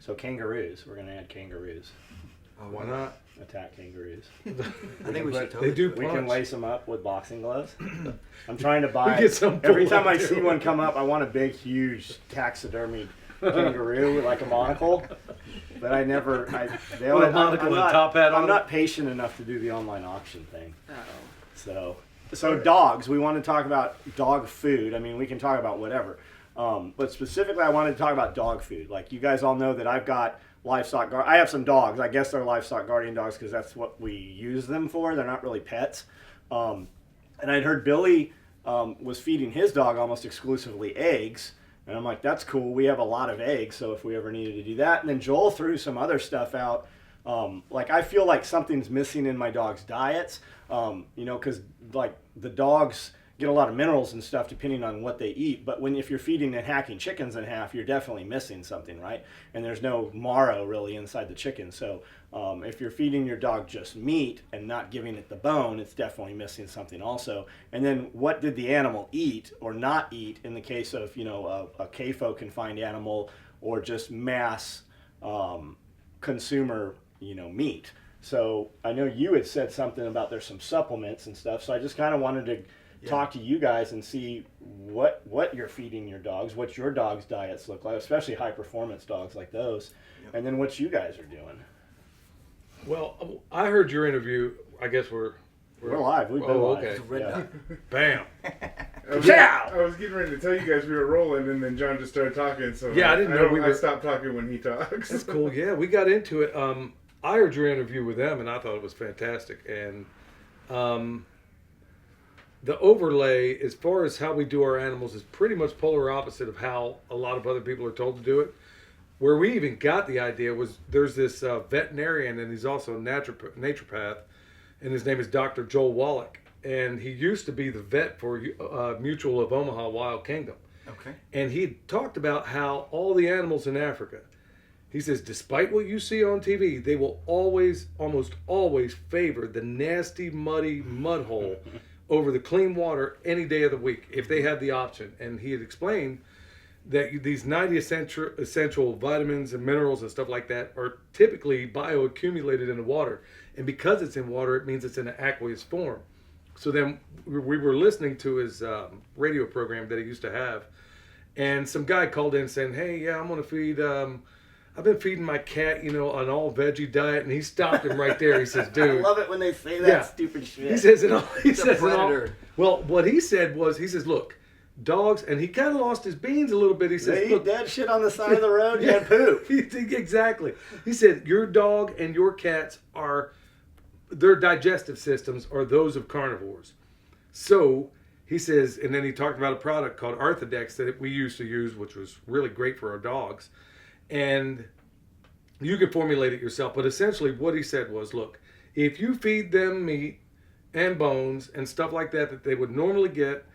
So kangaroos, we're going to add kangaroos. Oh, why not? Attack kangaroos. I think we should totally. They do. We can punch. lace them up with boxing gloves. I'm trying to We buy. get some Every pull time I out see too. one come up, I want a big, huge taxidermy kangaroo with like a monocle. But I never. They With a always, monocle and a not, top hat on I'm it. not patient enough to do the online auction thing. Oh. So dogs. We want to talk about dog food. I mean, we can talk about whatever. But specifically, I wanted to talk about dog food. Like you guys all know that I've got livestock. I have some dogs. I guess they're livestock guardian dogs because that's what we use them for. They're not really pets. And I'd heard Billy was feeding his dog almost exclusively eggs. And I'm like, that's cool. We have a lot of eggs, so if we ever needed to do that. And then Joel threw some other stuff out. Like I feel like something's missing in my dog's diets. Because like the dogs get a lot of minerals and stuff depending on what they eat. But if you're feeding and hacking chickens in half, you're definitely missing something, right? And there's no marrow really inside the chicken. So if you're feeding your dog just meat and not giving it the bone, it's definitely missing something also. And then what did the animal eat or not eat in the case of, a CAFO confined animal or just mass consumer, meat. So I know you had said something about there's some supplements and stuff. So I just kind of wanted to talk to you guys and see what you're feeding your dogs, what your dogs' diets look like, especially high performance dogs like those, and then what you guys are doing. Well, I heard your interview. I guess we're live. We've been live. Okay. Yeah. Bam. I was getting ready to tell you guys we were rolling, and then John just started talking. So Yeah, I didn't know we were. I stopped talking when he talks. That's cool. Yeah, we got into it. I heard your interview with them, and I thought it was fantastic. And the overlay, as far as how we do our animals, is pretty much polar opposite of how a lot of other people are told to do it. Where we even got the idea was there's this veterinarian, and he's also a naturopath, and his name is Dr. Joel Wallach. And he used to be the vet for Mutual of Omaha Wild Kingdom. Okay. And he talked about how all the animals in Africa, he says, despite what you see on TV, they will almost always favor the nasty, muddy mud hole over the clean water any day of the week if they have the option. And he had explained that these 90 essential vitamins and minerals and stuff like that are typically bioaccumulated in the water. And because it's in water, it means it's in an aqueous form. So then we were listening to his radio program that he used to have. And some guy called in saying, hey, yeah, I'm going to feed... I've been feeding my cat, an all veggie diet, and he stopped him right there. He says, "Dude, I love it when they say that stupid shit." He says, well, what he said was, he says, "Look, dogs," and he kind of lost his beans a little bit. He says, they "Look, eat that shit on the side of the road and poop." Exactly. He said, "Your dog and your cats their digestive systems are those of carnivores." So he says, and then he talked about a product called Arthodex that we used to use, which was really great for our dogs. And you can formulate it yourself. But essentially what he said was, look, if you feed them meat and bones and stuff like that they would normally get,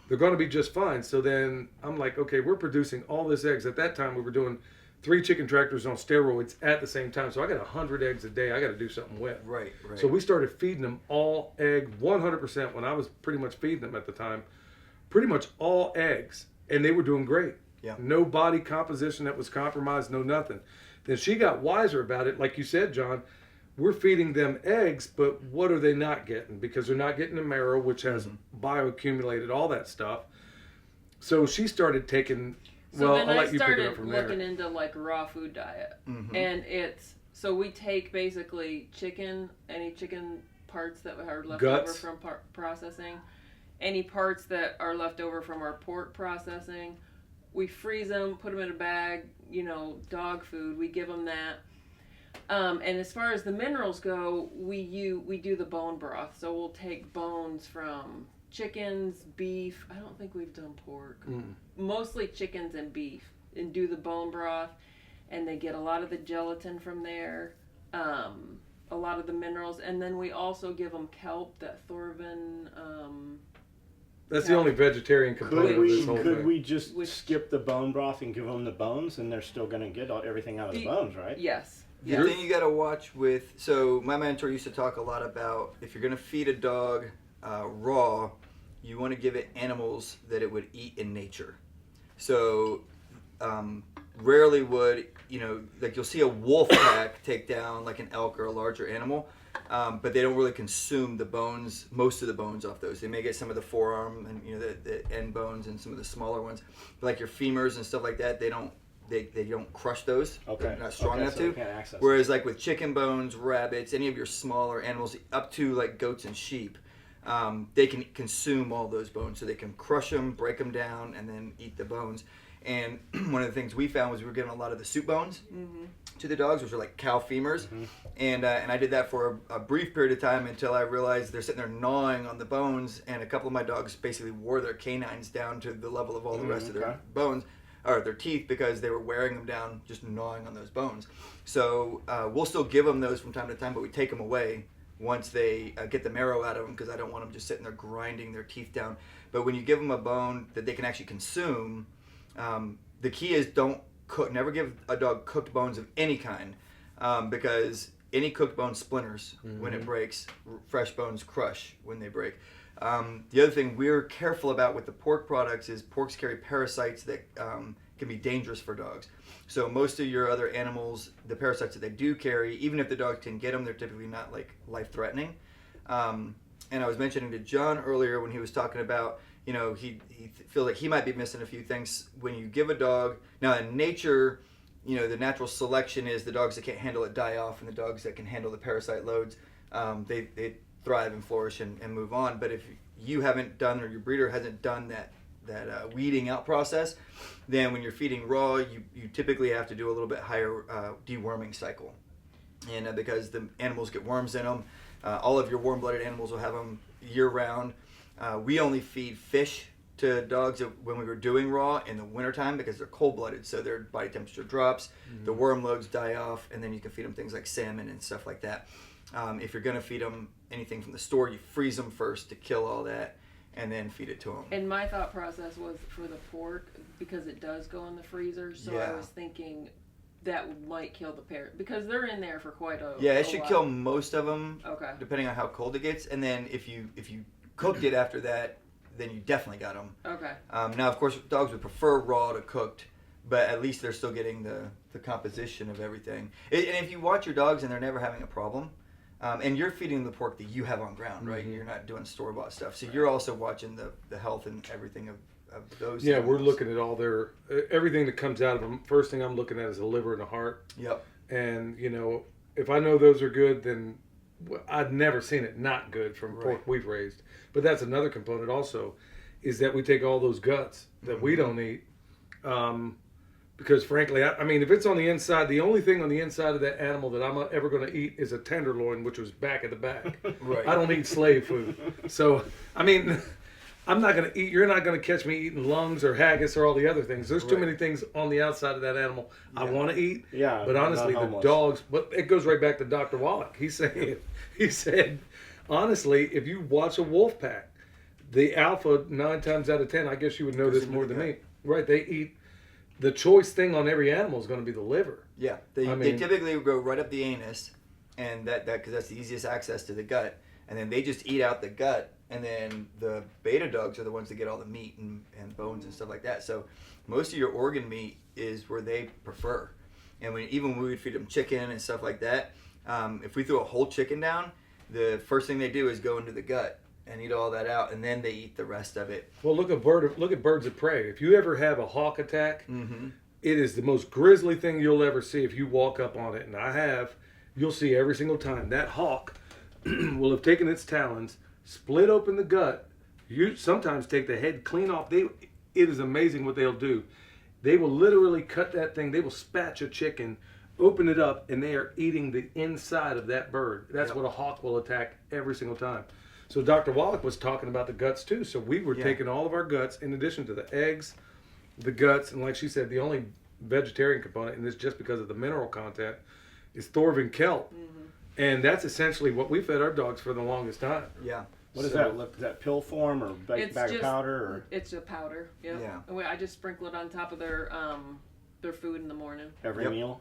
they're going to be just fine. So then I'm like, okay, we're producing all this eggs. At that time, we were doing 3 chicken tractors on steroids at the same time. So I got 100 eggs a day I got to do something with. Right. So we started feeding them all egg, 100% when I was pretty much feeding them at the time. Pretty much all eggs. And they were doing great. Yeah. No body composition that was compromised, no nothing. Then she got wiser about it. Like you said, John, we're feeding them eggs, but what are they not getting? Because they're not getting the marrow, which has bioaccumulated, all that stuff. So she started taking, I'll let you pick it started up from there. looking into like raw food diet. Mm-hmm. And so we take basically any chicken parts that are left Guts. over from processing, any parts that are left over from our pork processing. We freeze them, put them in a bag, dog food. We give them that. And as far as the minerals go, we do the bone broth. So we'll take bones from chickens, beef. I don't think we've done pork. Mostly chickens and beef, and do the bone broth. And they get a lot of the gelatin from there, a lot of the minerals. And then we also give them kelp, that Thorvin... That's the only vegetarian component of this whole thing. Could we just skip the bone broth and give them the bones, and they're still going to get everything out of the bones, right? Yes. The thing you got to watch with, so my mentor used to talk a lot about if you're going to feed a dog raw, you want to give it animals that it would eat in nature. So rarely would, like you'll see a wolf pack take down like an elk or a larger animal, but they don't really consume the bones, most of the bones off those. They may get some of the forearm and the end bones and some of the smaller ones, but like your femurs and stuff like that, they don't crush those. Okay. They're not strong enough so they to. can't access Whereas like with chicken bones, rabbits, any of your smaller animals, up to like goats and sheep, they can consume all those bones. So they can crush them, break them down, and then eat the bones. And one of the things we found was we were giving a lot of the soup bones to the dogs, which are like cow femurs. And I did that for a brief period of time until I realized they're sitting there gnawing on the bones. And a couple of my dogs basically wore their canines down to the level of all the rest of their bones, or their teeth, because they were wearing them down, just gnawing on those bones. So we'll still give them those from time to time, but we take them away once they get the marrow out of them, because I don't want them just sitting there grinding their teeth down. But when you give them a bone that they can actually consume, the key is never give a dog cooked bones of any kind, because any cooked bone splinters when it breaks. Fresh bones crush when they break. The other thing we're careful about with the pork products is porks carry parasites that can be dangerous for dogs. So most of your other animals, the parasites that they do carry, even if the dogs can get them, they're typically not like life-threatening. And I was mentioning to John earlier when he was talking about, he feels like he might be missing a few things. When you give a dog, now in nature, the natural selection is the dogs that can't handle it die off, and the dogs that can handle the parasite loads, they thrive and flourish and move on. But if you haven't done, or your breeder hasn't done that weeding out process, then when you're feeding raw, you typically have to do a little bit higher deworming cycle. And because the animals get worms in them, all of your warm-blooded animals will have them year-round. We only feed fish to dogs when we were doing raw in the wintertime, because they're cold-blooded, so their body temperature drops, the worm loads die off, and then you can feed them things like salmon and stuff like that. If you're going to feed them anything from the store, you freeze them first to kill all that, and then feed it to them. And my thought process was for the pork, because it does go in the freezer, so I was thinking that might kill the parrot, because they're in there for quite a it should while. kill most of them, Okay. depending on how cold it gets. And then if you cooked it after that, then you definitely got them. Okay. Now, of course, dogs would prefer raw to cooked, but at least they're still getting the composition of everything. And if you watch your dogs and they're never having a problem, and you're feeding the pork that you have on ground, right? You're not doing store-bought stuff. So you're also watching the health and everything of those. Yeah, animals. we're looking at all everything that comes out of them. First thing I'm looking at is the liver and the heart. Yep. And, if I know those are good, then I've never seen it not good from pork we've raised. But that's another component also, is that we take all those guts that we don't eat. Because frankly, I mean, if it's on the inside, the only thing on the inside of that animal that I'm ever going to eat is a tenderloin, which was back of the back. Right. I don't eat slave food. So, I mean, I'm not going to eat, you're not going to catch me eating lungs or haggis or all the other things. There's too many things on the outside of that animal I want to eat. Yeah, But honestly, not the homeless. dogs, but it goes right back to Dr. Wallach. He said, honestly, if you watch a wolf pack, the alpha 9 times out of 10, I guess you would know this more than me. Right, they eat, the choice thing on every animal is going to be the liver. Yeah, they typically go right up the anus, and that because that's the easiest access to the gut, and then they just eat out the gut, and then the beta dogs are the ones that get all the meat and bones and stuff like that. So most of your organ meat is where they prefer, and even when we would feed them chicken and stuff like that, if we threw a whole chicken down, the first thing they do is go into the gut and eat all that out, and then they eat the rest of it. Well, look at birds of prey. If you ever have a hawk attack, it is the most grisly thing you'll ever see if you walk up on it, and I have. You'll see every single time that hawk will have taken its talons, split open the gut. You sometimes take the head clean off. It is amazing what they'll do. They will literally cut that thing. They will spatch a chicken, open it up, and they are eating the inside of that bird. That's what a hawk will attack every single time. So Dr. Wallach was talking about the guts too. So we were taking all of our guts, in addition to the eggs, the guts, and like she said, the only vegetarian component, and this just because of the mineral content, is Thorvin kelp. And that's essentially what we fed our dogs for the longest time. Yeah. What is that? Is that pill form or bag of powder? Or? It's a powder. Yep. Yeah. And I just sprinkle it on top of their food in the morning. Every meal?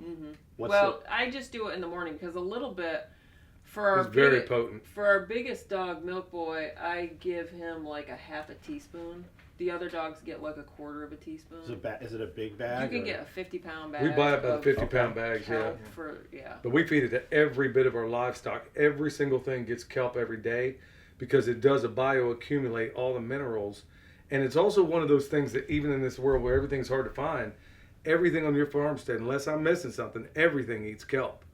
I just do it in the morning because a little bit for our It's very potent. For our biggest dog, Milk Boy, I give him like a half a teaspoon The other dogs get like a quarter of a teaspoon. Is it a big You bag? can or- get a 50-pound bag. We buy it by the of 50-pound bags, yeah. kelp for But we feed it to every bit of our livestock. Every single thing gets kelp every day because it does a bioaccumulate all the minerals. And it's also one of those things that even in this world where everything's hard to find, everything on your farmstead, unless I'm missing something, everything eats kelp.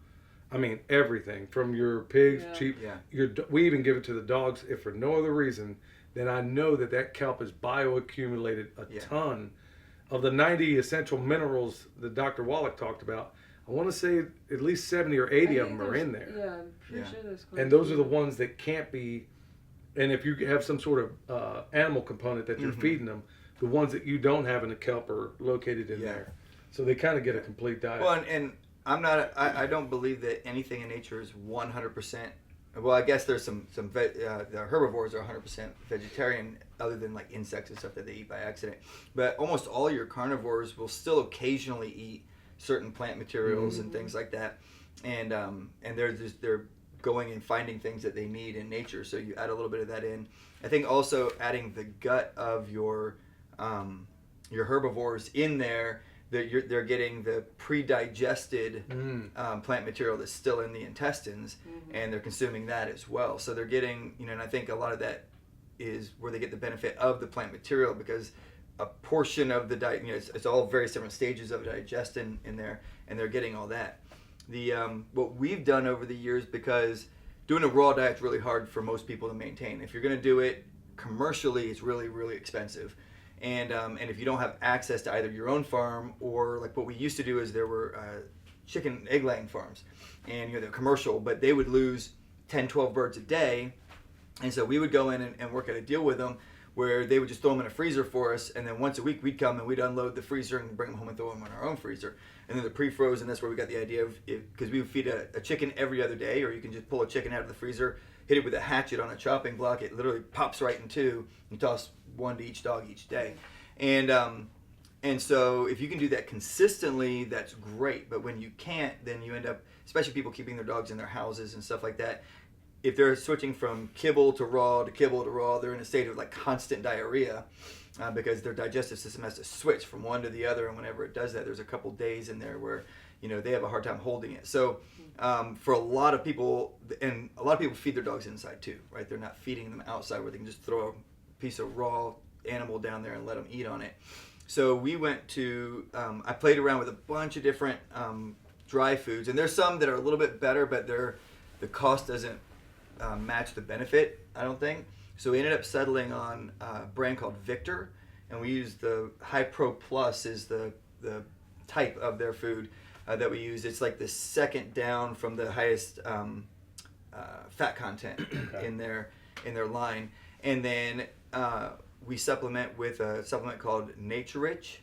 I mean, everything from your pigs, Yeah. sheep. Yeah. We even give it to the dogs if for no other reason than I know that kelp is bioaccumulated a ton of the 90 essential minerals that Dr. Wallach talked about. I want to say at least 70 or 80 I of think them are there's- in there. Yeah, I'm pretty sure there's quite And a those are few. the ones that can't be, and if you have some sort of animal component that you're feeding them, the ones that you don't have in the kelp are located in there. So they kind of get a complete diet. Well, and I'm not. I don't believe that anything in nature is 100%. Well, I guess there's some the herbivores are 100% vegetarian, other than like insects and stuff that they eat by accident. But almost all your carnivores will still occasionally eat certain plant materials and things like that, and they're going and finding things that they need in nature. So you add a little bit of that in. I think also adding the gut of your herbivores in there. They're getting the pre-digested plant material that's still in the intestines, and they're consuming that as well. So they're getting, and I think a lot of that is where they get the benefit of the plant material, because a portion of the diet, it's all various different stages of digestion in there, and they're getting all that. The what we've done over the years, because doing a raw diet is really hard for most people to maintain. If you're going to do it commercially, it's really, really expensive. And if you don't have access to either your own farm, or like what we used to do is there were chicken egg laying farms, and they're commercial, but they would lose 10, 12 birds a day. And so we would go in and work out a deal with them where they would just throw them in a freezer for us, and then once a week we'd come and we'd unload the freezer and bring them home and throw them in our own freezer. And then the pre-frozen, that's where we got the idea of, because we would feed a chicken every other day, or you can just pull a chicken out of the freezer, hit it with a hatchet on a chopping block, it literally pops right in two. You toss one to each dog each day. And so if you can do that consistently, that's great. But when you can't, then you end up, especially people keeping their dogs in their houses and stuff like that, if they're switching from kibble to raw, they're in a state of like constant diarrhea, because their digestive system has to switch from one to the other. And whenever it does that, there's a couple days in there where they have a hard time holding it. So for a lot of people, and a lot of people feed their dogs inside too, right? They're not feeding them outside where they can just throw a piece of raw animal down there and let them eat on it. So we went to, I played around with a bunch of different dry foods, and there's some that are a little bit better, but the cost doesn't match the benefit, I don't think. So we ended up settling on a brand called Victor, and we used the High Pro Plus is the type of their food that we use. It's like the second down from the highest fat content in their line, and then we supplement with a supplement called Nature Rich,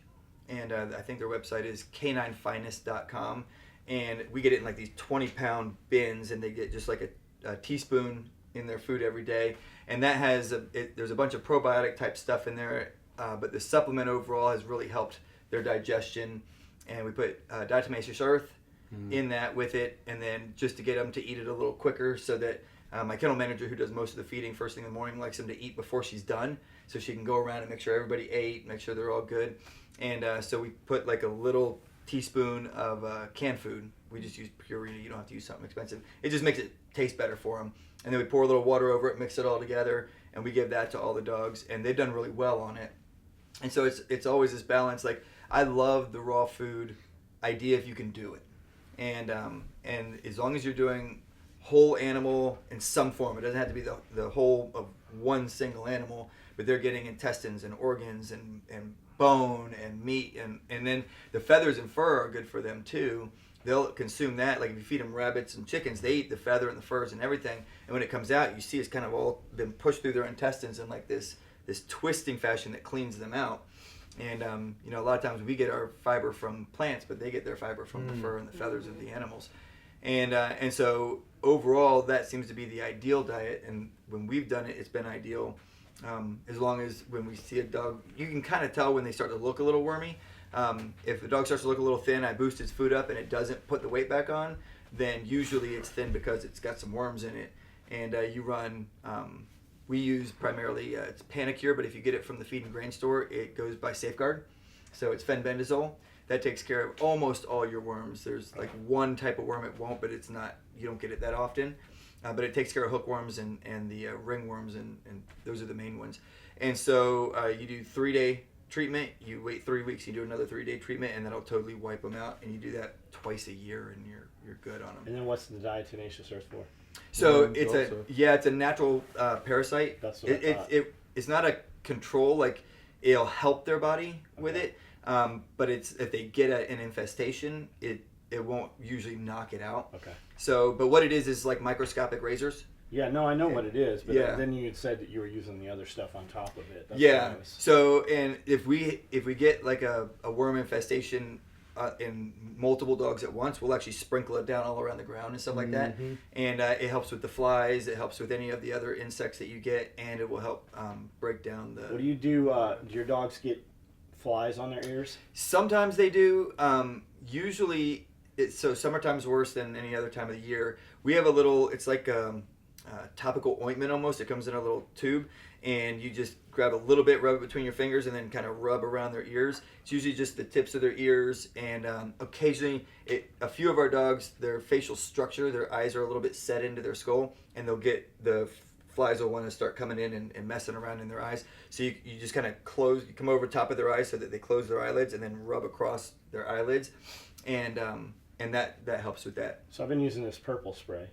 and I think their website is caninefinest.com, and we get it in like these 20-pound bins, and they get just like a teaspoon in their food every day, and that has there's a bunch of probiotic type stuff in there, but the supplement overall has really helped their digestion. And we put Diatomaceous earth in that with it, and then just to get them to eat it a little quicker, so that my kennel manager, who does most of the feeding first thing in the morning, likes them to eat before she's done, so she can go around and make sure everybody ate, make sure they're all good. And so we put like a little teaspoon of canned food. We just use Purina. You don't have to use something expensive. It just makes it taste better for them. And then we pour a little water over it, mix it all together, and we give that to all the dogs, and they've done really well on it. And so it's always this balance. Like, I love the raw food idea if you can do it, and as long as you're doing whole animal in some form, it doesn't have to be the whole of one single animal, but they're getting intestines and organs and bone and meat, and then the feathers and fur are good for them too. They'll consume that. Like if you feed them rabbits and chickens, they eat the feather and the furs and everything, and when it comes out, you see it's kind of all been pushed through their intestines in like this twisting fashion that cleans them out. And a lot of times we get our fiber from plants, but they get their fiber from the fur and the feathers of the animals. And so overall, that seems to be the ideal diet. And when we've done it, it's been ideal. As long as when we see a dog, you can kind of tell when they start to look a little wormy. If the dog starts to look a little thin, I boost its food up and it doesn't put the weight back on, then usually it's thin because it's got some worms in it. And you run we use primarily it's Panacure, but if you get it from the feed and grain store, it goes by Safeguard. So it's fenbendazole. That takes care of almost all your worms. There's like one type of worm it won't, but it's not, you don't get it that often. But it takes care of hookworms and the ringworms, and those are the main ones. And so you do 3-day treatment, you wait 3 weeks, you do another 3-day treatment, and that'll totally wipe them out. And you do that twice a year, and you're good on them. And then what's the Diatomaceous earth for? So Worms it's also. it's a natural parasite. That's what I thought. It's not a control, like it'll help their body with it. But it's if they get an infestation, it won't usually knock it out. Okay. So, but what it is like microscopic razors. Yeah, no, I know what it is, but Yeah. then you had said that you were using the other stuff on top of it. That's Yeah. what I was- So, and if we get like a worm infestation in multiple dogs at once, we'll actually sprinkle it down all around the ground and stuff like that. And it helps with the flies. It helps with any of the other insects that you get, and it will help break down the. What do you do? Do your dogs get flies on their ears? Sometimes they do. Usually, so summertime's worse than any other time of the year. We have a little. It's like topical ointment almost. It comes in a little tube, and you just grab a little bit, rub it between your fingers, and then kind of rub around their ears. It's usually just the tips of their ears, and occasionally, a few of our dogs, their facial structure, their eyes are a little bit set into their skull, and they'll get the flies will want to start coming in and messing around in their eyes. So you just kind of you come over top of their eyes so that they close their eyelids, and then rub across their eyelids, and that helps with that. So I've been using this purple spray.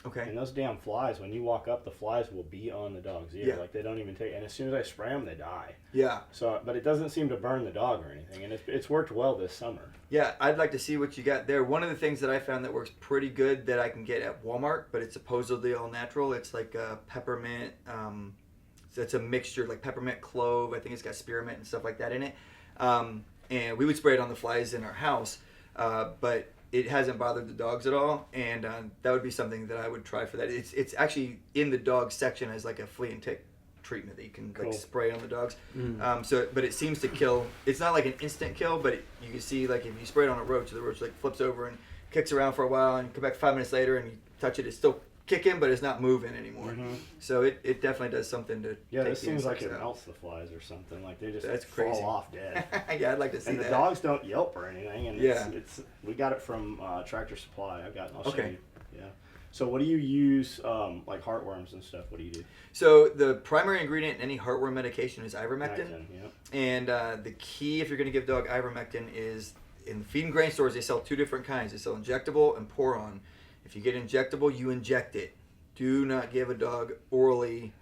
Okay. And those damn flies, when you walk up, the flies will be on the dog's ear. Yeah. Like they don't even take. And as soon as I spray them, they die. Yeah. So, but it doesn't seem to burn the dog or anything, and it's worked well this summer. Yeah, I'd like to see what you got there. One of the things that I found that works pretty good that I can get at Walmart, but it's supposedly all natural. It's like peppermint. So it's a mixture like peppermint, clove. I think it's got spearmint and stuff like that in it. And we would spray it on the flies in our house, but it hasn't bothered the dogs at all. And that would be something that I would try for that. It's actually in the dog section as like a flea and tick treatment that you can Cool. like spray on the dogs. But it seems to kill. It's not like an instant kill, but you can see like if you spray it on a roach, the roach like flips over and kicks around for a while, and come back 5 minutes later and you touch it, it's still kicking, but it's not moving anymore. So it definitely does something to Yeah, take this the seems like insects it out. melts the flies or something. Like they just That's fall crazy. off dead. Yeah, I'd like to see And the that. dogs don't yelp or anything. And Yeah. it's we got it from Tractor Supply. I've got. I'll show Okay. you. Yeah. So what do you use like heartworms and stuff? What do you do? So the primary ingredient in any heartworm medication is ivermectin. Ivermectin, yep. And the key if you're going to give dog ivermectin is in the feed and grain stores they sell 2 different kinds. They sell injectable and pour-on. If you get injectable, you inject it. Do not give a dog orally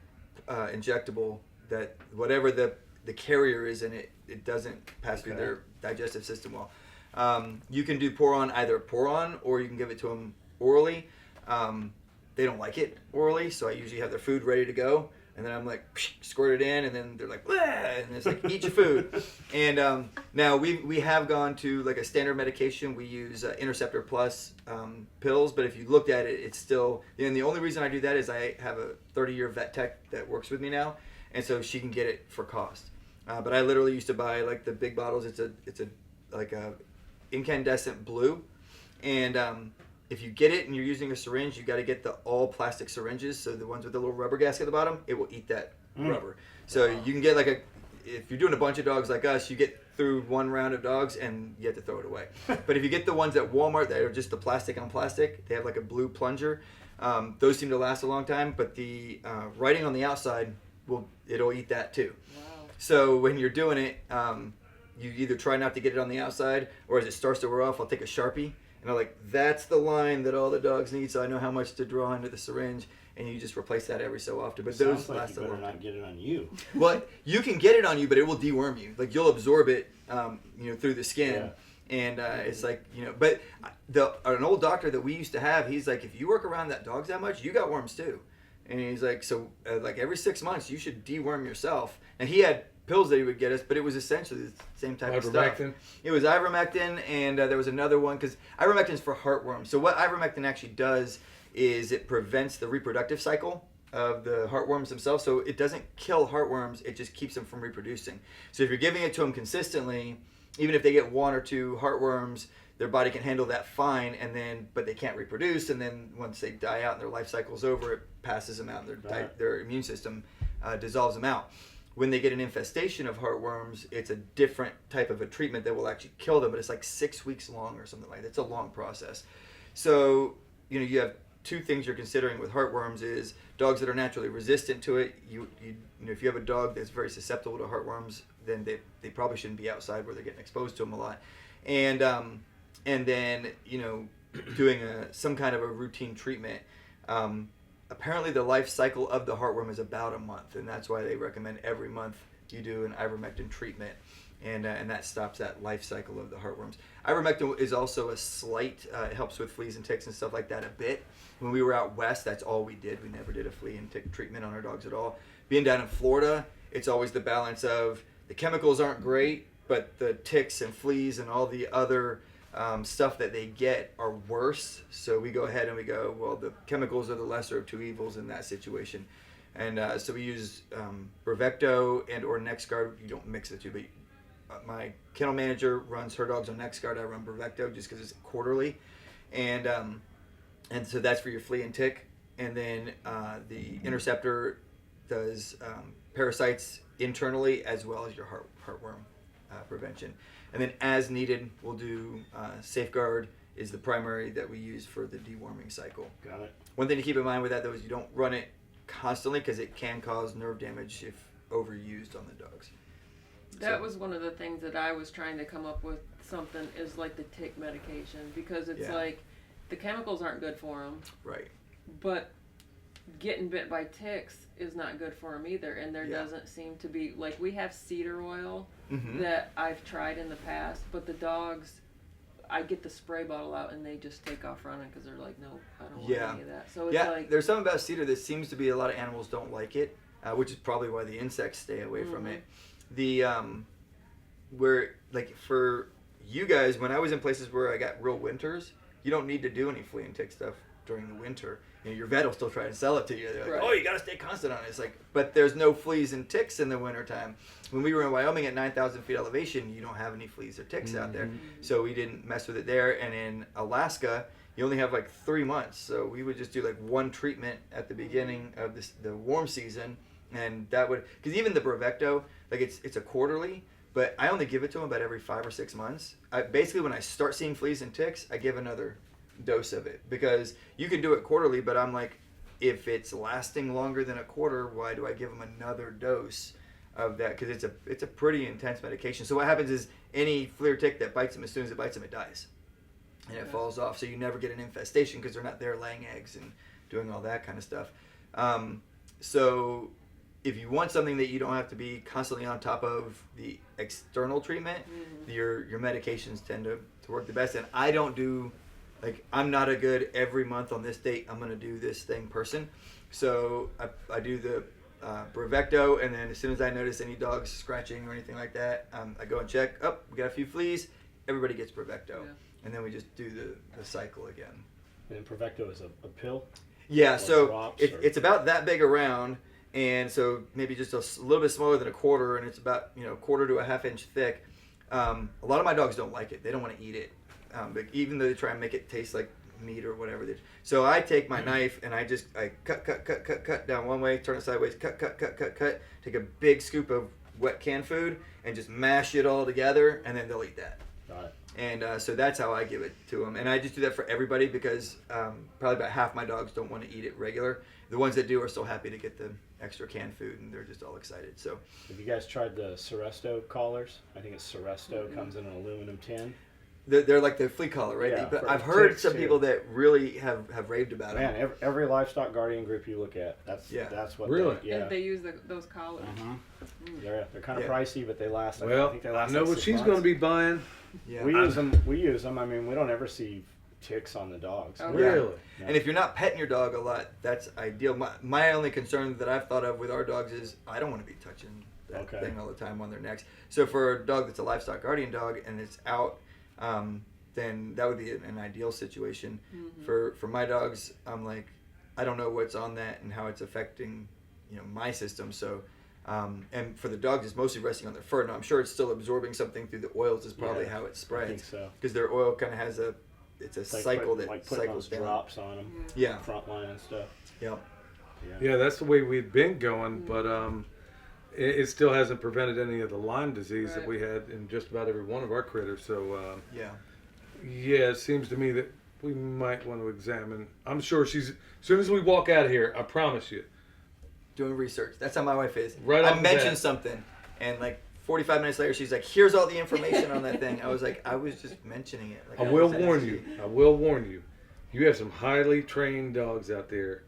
injectable that whatever the carrier is in it, it doesn't pass through their digestive system well. You can do pour-on, either pour-on or you can give it to them orally. They don't like it orally, so I usually have their food ready to go. And then I'm like, squirt it in, and then they're like, "Bleh," and it's like, eat your food. And now we have gone to like a standard medication. We use Interceptor Plus pills, but if you looked at it, it's still. And the only reason I do that is I have a 30-year vet tech that works with me now, and so she can get it for cost. But I literally used to buy like the big bottles. It's a like a incandescent blue, and if you get it and you're using a syringe, you got to get the all plastic syringes. So the ones with the little rubber gasket at the bottom, it will eat that rubber. So you can get like if you're doing a bunch of dogs like us, you get through one round of dogs and you have to throw it away. But if you get the ones at Walmart that are just the plastic on plastic, they have like a blue plunger. Those seem to last a long time, but the writing on the outside it'll eat that too. Wow. So when you're doing it, you either try not to get it on the outside, or as it starts to wear off, I'll take a Sharpie. And I'm like, that's the line that all the dogs need, so I know how much to draw into the syringe, and you just replace that every so often. But those Sounds like last you a better long not time. get it on you. Well, you can get it on you, but it will deworm you. Like you'll absorb it, through the skin, and it's like But an old doctor that we used to have, he's like, if you work around that dogs that much, you got worms too. And he's like, so like every 6 months, you should deworm yourself. And he had pills that he would get us, but it was essentially the same type of stuff. Ivermectin? It was ivermectin, and there was another one, because ivermectin is for heartworms. So what ivermectin actually does is it prevents the reproductive cycle of the heartworms themselves. So it doesn't kill heartworms, it just keeps them from reproducing. So if you're giving it to them consistently, even if they get 1 or 2 heartworms, their body can handle that fine, but they can't reproduce, and then once they die out and their life cycle's over, it passes them out, and their immune system dissolves them out. When they get an infestation of heartworms, it's a different type of a treatment that will actually kill them, but it's like 6 weeks long or something like that. It's a long process. So, you have two things you're considering with heartworms is dogs that are naturally resistant to it. If you have a dog that's very susceptible to heartworms, then they probably shouldn't be outside where they're getting exposed to them a lot. And then doing some kind of a routine treatment. Apparently the life cycle of the heartworm is about a month, and that's why they recommend every month you do an ivermectin treatment, and that stops that life cycle of the heartworms. Ivermectin is also a slight, it helps with fleas and ticks and stuff like that a bit. When we were out west, that's all we did. We never did a flea and tick treatment on our dogs at all. Being down in Florida, it's always the balance of the chemicals aren't great, but the ticks and fleas and all the other stuff that they get are worse. So we go ahead and we go, well, the chemicals are the lesser of two evils in that situation. And so we use Brevecto and or NexGard. You don't mix the two, but my kennel manager runs her dogs on NexGard. I run Brevecto just because it's quarterly. And so that's for your flea and tick. And then the Interceptor does parasites internally as well as your heartworm prevention. And then as needed, we'll do Safeguard is the primary that we use for the deworming cycle. Got it. One thing to keep in mind with that, though, is you don't run it constantly because it can cause nerve damage if overused on the dogs. That was one of the things that I was trying to come up with something is like the tick medication, because it's like the chemicals aren't good for them. Right. But getting bit by ticks is not good for them either, and there doesn't seem to be, like, we have cedar oil that I've tried in the past, but the dogs, I get the spray bottle out and they just take off running because they're like, nope, I don't want any of that. So it's like, there's something about cedar that seems to be a lot of animals don't like it, which is probably why the insects stay away from it. The where, like, for you guys, when I was in places where I got real winters, you don't need to do any flea and tick stuff during the winter. Your vet will still try to sell it to you. They're like, oh, you got to stay constant on it. It's like, but there's no fleas and ticks in the wintertime. When we were in Wyoming at 9,000 feet elevation, you don't have any fleas or ticks out there. So we didn't mess with it there. And in Alaska, you only have like 3 months. So we would just do like one treatment at the beginning of the warm season. And that would, because even the Brevecto, like it's a quarterly, but I only give it to them about every 5 or 6 months. Basically, when I start seeing fleas and ticks, I give another dose of it, because you can do it quarterly, but I'm like, if it's lasting longer than a quarter, why do I give them another dose of that? Because it's a pretty intense medication. So what happens is any flea or tick that bites them, as soon as it bites them, it dies and it falls off. So you never get an infestation because they're not there laying eggs and doing all that kind of stuff. So if you want something that you don't have to be constantly on top of the external treatment, your medications tend to work the best. And I don't do, like, I'm not a good every month on this date I'm going to do this thing person. So I do the Brevecto, and then as soon as I notice any dogs scratching or anything like that, I go and check. Oh, we got a few fleas. Everybody gets Brevecto. And then we just do the cycle again. And Brevecto is a pill? Yeah, Or so drops, it's about that big around, and so maybe just a little bit smaller than a quarter, and it's about quarter to a half inch thick. A lot of my dogs don't like it. They don't want to eat it. But even though they try and make it taste like meat or whatever. So I take my knife and I cut down one way, turn it sideways, cut, take a big scoop of wet canned food and just mash it all together, and then they'll eat that. Got it. And so that's how I give it to them. And I just do that for everybody because probably about half my dogs don't want to eat it regular. The ones that do are still happy to get the extra canned food, and they're just all excited. So, have you guys tried the Seresto collars? I think it's Seresto. Comes in an aluminum tin. They're like the flea collar, right? Yeah, but I've heard some too. people that really have raved about it. Man, every livestock guardian group you look at, that's what. Really? And they use those collars. They're kind of pricey, but they last. Well, I think they last. I know like what 6 she's months. going to be buying. Yeah. We use them. I mean, we don't ever see ticks on the dogs. Oh, Really? Yeah. And if you're not petting your dog a lot, that's ideal. My only concern that I've thought of with our dogs is I don't want to be touching that thing all the time on their necks. So for a dog that's a livestock guardian dog and it's out, then that would be an ideal situation. For my dogs, I'm like, I don't know what's on that and how it's affecting, my system. So And for the dogs, it's mostly resting on their fur. Now, I'm sure it's still absorbing something through the oils is probably Yeah, how it I spreads. think so. Because their oil kind of has it's a It's like cycle put, that like putting cycles those down. drops on them, Yeah. front line and stuff. Yep. Yeah, that's the way we've been going, but it still hasn't prevented any of the Lyme disease that Right. we had in just about every one of our critters. So, Yeah. yeah, it seems to me that we might want to examine. I'm sure as soon as we walk out of here, I promise you. Doing research. That's how my wife is. Right off I the mentioned bat. something, and like 45 minutes later, she's like, "Here's all the information on that thing." I was like, "I was just mentioning it." Like, I will was warn asking you. I will warn you. You have some highly trained dogs out there.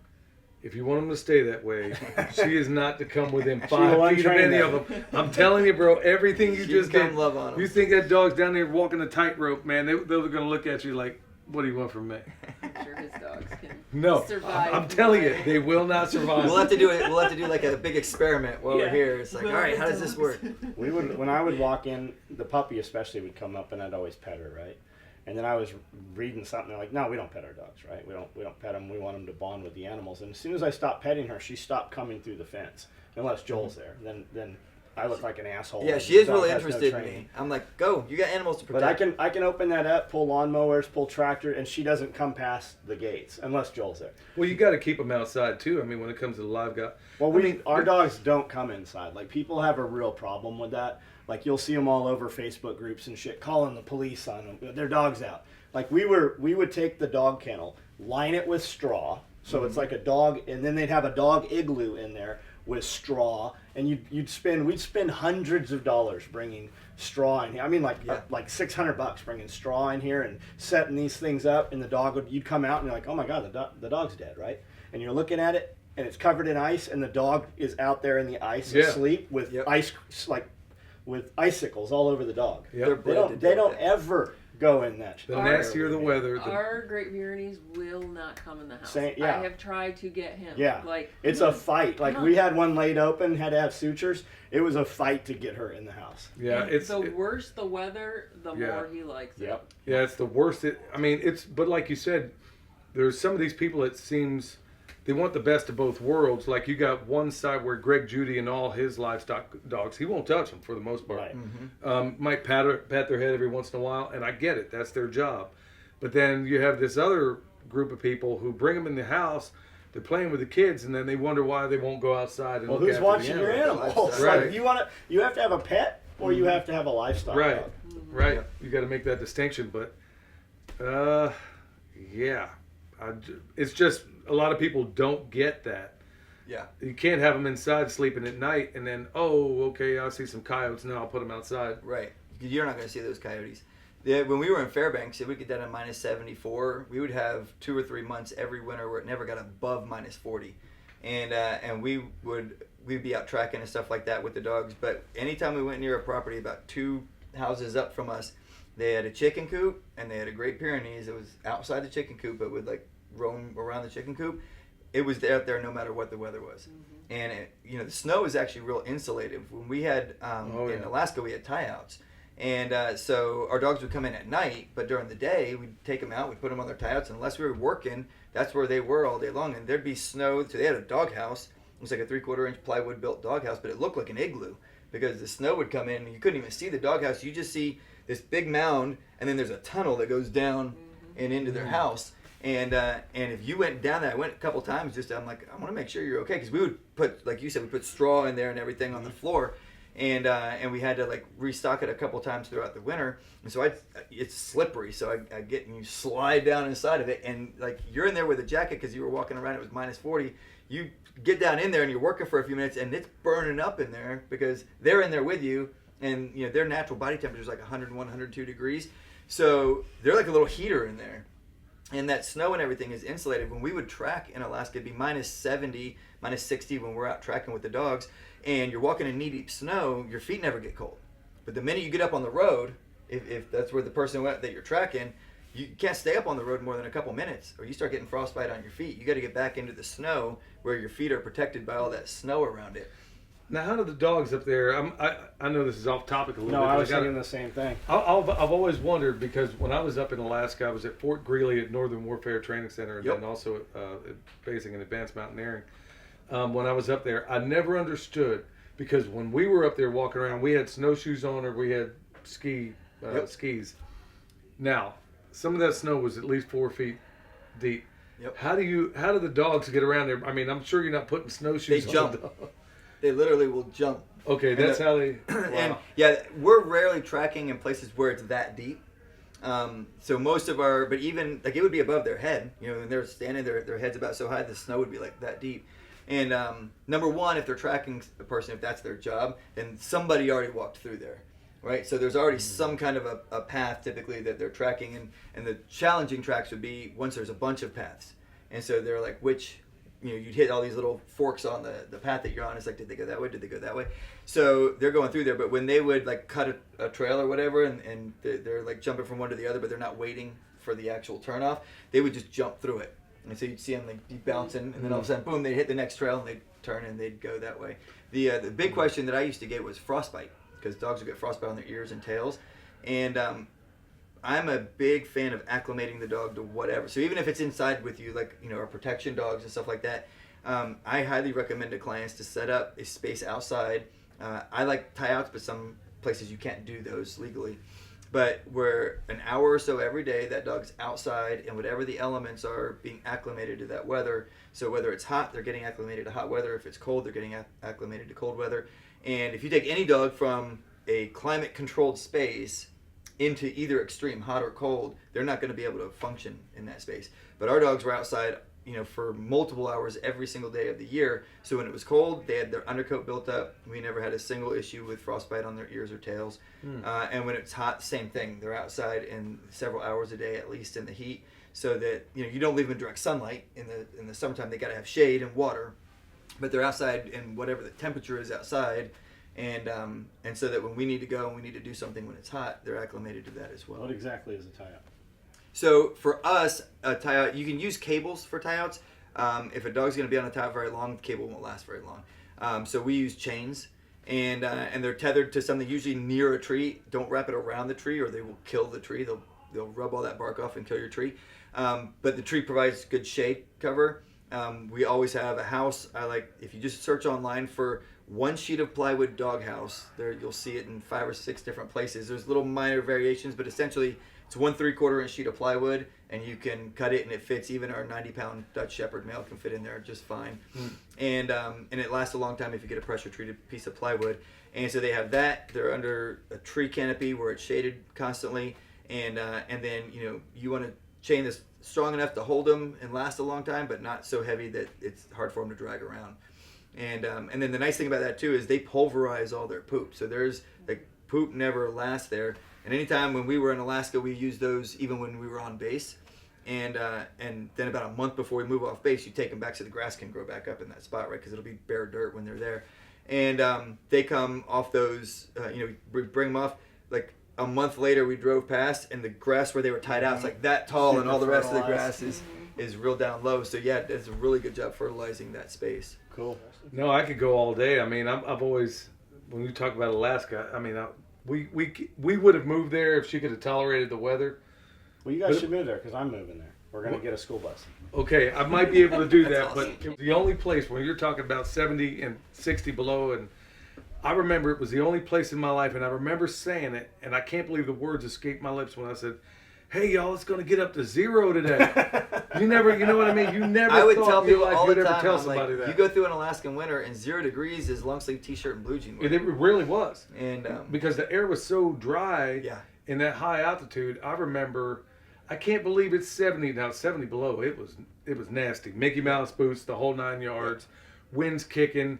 If you want them to stay that way, she is not to come within will 5 feet of untrain any them. of them. I'm telling you, bro. Everything you She just come did. love on 'em. You think that dog's down there walking a tightrope, man? They're going to look at you like, "What do you want from me?" I'm sure his dogs can No, survive. I'm telling you, they will not survive. We'll have to do it. We'll have to do like a big experiment while we're Yeah. here. It's like, all right, how does this work? We would, when I would walk in, the puppy especially would come up, and I'd always pet her, right? And then I was reading something, they're like, "No, we don't pet our dogs, right? We don't pet them. We want them to bond with the animals." And as soon as I stopped petting her, she stopped coming through the fence, unless Joel's there. Then I look like an asshole. Yeah, and she is the dog really has no interested in training. me. I'm like, go. You got animals to But I protect. can open that up, pull lawnmowers, pull tractor, and she doesn't come past the gates unless Joel's there. Well, you got to keep them outside too. I mean, when it comes to the live guy. Well, I mean, our dogs don't come inside. Like, people have a real problem with that. Like, you'll see them all over Facebook groups and shit, calling the police on them. Their dog's out. Like, we would take the dog kennel, line it with straw, so it's like a dog, and then they'd have a dog igloo in there with straw, and we'd spend hundreds of dollars bringing straw in here. I mean, like $600 bringing straw in here and setting these things up, and you'd come out and you're like, "Oh my God, the dog's dead," right? And you're looking at it, and it's covered in ice, and the dog is out there in the ice Yeah. asleep with Yep. with icicles all over the dog. Yep. They're They bred to don't do they don't that. ever go in that. The Our- nastier the weather, Our Great Pyrenees will not come in the house. Yeah. I have tried to get him. Yeah, Like, it's come a on. fight. Like, Come we on. had one laid open, had to have sutures. It was a fight to get her in the house. yeah, And it's the worse the weather, the Yeah. more he likes it. Yep. yeah, it's the worst. But like you said, there's some of these people. It seems they want the best of both worlds. Like, you got one side where Greg Judy and all his livestock dogs, he won't touch them for the most part. Right. Might pat their head every once in a while, and I get it. That's their job. But then you have this other group of people who bring them in the house. They're playing with the kids, and then they wonder why they won't go outside and Well, look who's after watching the your animals. animals? Right. Like, you have to have a pet, or you have to have a livestock Right, dog. right. Yeah. You got to make that distinction. But, yeah, it's just a lot of people don't get that. Yeah. You can't have them inside sleeping at night, and then, oh, okay, I see some coyotes now. I'll put them outside. Right. You're not going to see those coyotes. Yeah, when we were in Fairbanks, if we get down to minus 74, we would have 2 or 3 months every winter where it never got above minus 40, and we'd be out tracking and stuff like that with the dogs. But anytime we went near a property about 2 houses up from us, they had a chicken coop and they had a Great Pyrenees. It was outside the chicken coop, but would like roam around the chicken coop. It was out there no matter what the weather was. And the snow is actually real insulative. When we had in Alaska, we had tie-outs. And so our dogs would come in at night, but during the day, we'd take them out, we'd put them on their tie-outs, and unless we were working, that's where they were all day long. And there'd be snow. So they had a dog house. It was like a 3/4-inch plywood built dog house, but it looked like an igloo because the snow would come in and you couldn't even see the dog house. You just see this big mound, and then there's a tunnel that goes down and into their house. And if you went down that, I went a couple times I'm like, I want to make sure you're okay, because we would put, like you said, we put straw in there and everything on the floor. And we had to like restock it a couple times throughout the winter, and so it's slippery. So I get and you slide down inside of it, and like you're in there with a jacket because you were walking around. It was minus 40. You get down in there and you're working for a few minutes, and it's burning up in there because they're in there with you, and their natural body temperature is like 101, 102 degrees. So they're like a little heater in there, and that snow and everything is insulated. When we would track in Alaska, it'd be minus 70, minus 60 when we're out tracking with the dogs. And you're walking in knee-deep snow, your feet never get cold. But the minute you get up on the road, if that's where the person went that you're tracking, you can't stay up on the road more than a couple minutes, or you start getting frostbite on your feet. You got to get back into the snow where your feet are protected by all that snow around it. Now, how do the dogs up there? I know this is off topic a little bit. No, I but was gotta- thinking the same thing. I've always wondered, because when I was up in Alaska, I was at Fort Greely at Northern Warfare Training Center, and Yep. then also at basing in advanced mountaineering. When I was up there, I never understood because when we were up there walking around, we had snowshoes on or we had skis. Now, some of that snow was at least 4 feet deep. Yep. How do the dogs get around there? I mean, I'm sure you're not putting snowshoes They on. jump. The dog. They literally will jump. Okay, that's how they. Wow. And yeah, we're rarely tracking in places where it's that deep. So most of but even like it would be above their head, and they're standing there, their head's about so high, the snow would be like that deep. And number one, if they're tracking a person, if that's their job, then somebody already walked through there, right? So there's already some kind of a path typically that they're tracking, and the challenging tracks would be once there's a bunch of paths, and so they're like which. You'd hit all these little forks on the path that you're on. It's like, did they go that way? Did they go that way? So they're going through there. But when they would like cut a trail or whatever, and they're like jumping from one to the other, but they're not waiting for the actual turnoff, they would just jump through it. And so you'd see them like be bouncing, and then all of a sudden, boom, they'd hit the next trail, and they'd turn and they'd go that way. The big question that I used to get was frostbite, because dogs would get frostbite on their ears and tails. And I'm a big fan of acclimating the dog to whatever. So even if it's inside with you, like, our protection dogs and stuff like that, I highly recommend to clients to set up a space outside. I like tie-outs, but some places you can't do those legally. But where an hour or so every day, that dog's outside, and whatever the elements are, being acclimated to that weather. So whether it's hot, they're getting acclimated to hot weather. If it's cold, they're getting acclimated to cold weather. And if you take any dog from a climate-controlled space into either extreme, hot or cold, they're not going to be able to function in that space. But our dogs were outside, for multiple hours every single day of the year. So when it was cold, they had their undercoat built up. We never had a single issue with frostbite on their ears or tails. And when it's hot, same thing. They're outside in several hours a day, at least in the heat, so that you don't leave them in direct sunlight. In the summertime, they got to have shade and water, but they're outside in whatever the temperature is outside. And so that when we need to go and we need to do something when it's hot, they're acclimated to that as well. What exactly is a tie-out? So for us, a tie-out, you can use cables for tie-outs. If a dog's going to be on a tie-out very long, the cable won't last very long. So we use chains, and they're tethered to something usually near a tree. Don't wrap it around the tree, or they will kill the tree. They'll rub all that bark off and kill your tree. But the tree provides good shade cover. We always have a house. If you just search online for one sheet of Plywood Dog House, there you'll see it in 5 or 6 different places. There's little minor variations, but essentially it's 1 3/4 inch sheet of plywood, and you can cut it and it fits. Even our 90-pound Dutch Shepherd male can fit in there just fine. And it lasts a long time if you get a pressure treated piece of plywood. And so they have that. They're under a tree canopy where it's shaded constantly, and then you want to chain this strong enough to hold them and last a long time, but not so heavy that it's hard for them to drag around. And then the nice thing about that too is they pulverize all their poop. So there's poop never lasts there. And anytime when we were in Alaska, we used those even when we were on base. And then about a month before we move off base, you take them back so the grass can grow back up in that spot, right? Because it'll be bare dirt when they're there. And they come off those, we bring them off. Like a month later, we drove past, and the grass where they were tied out, it's like that tall, and all the rest of the grass is real down low. So yeah, it's a really good job fertilizing that space. Cool. No, I could go all day. I mean, I've always, when we talk about Alaska, I mean, we would have moved there if she could have tolerated the weather. Well, you guys should move there because I'm moving there. We're going to get a school bus. Okay, I might be able to do that, That's but awesome. it was the only place when you're talking about 70 and 60 below, and I remember it was the only place in my life, and I remember saying it, and I can't believe the words escaped my lips when I said, "Hey, y'all, it's going to get up to 0 today." You know what I mean? You never I would thought tell in your people life all you'd the ever time, tell I'm somebody like, that. you go through an Alaskan winter and 0 degrees is long sleeve t-shirt and blue jean. It really was. And Because the air was so dry Yeah. in that high altitude. I remember, I can't believe it's 70 now. 70 below. It was nasty. Mickey Mouse boots, the whole 9 yards, winds kicking.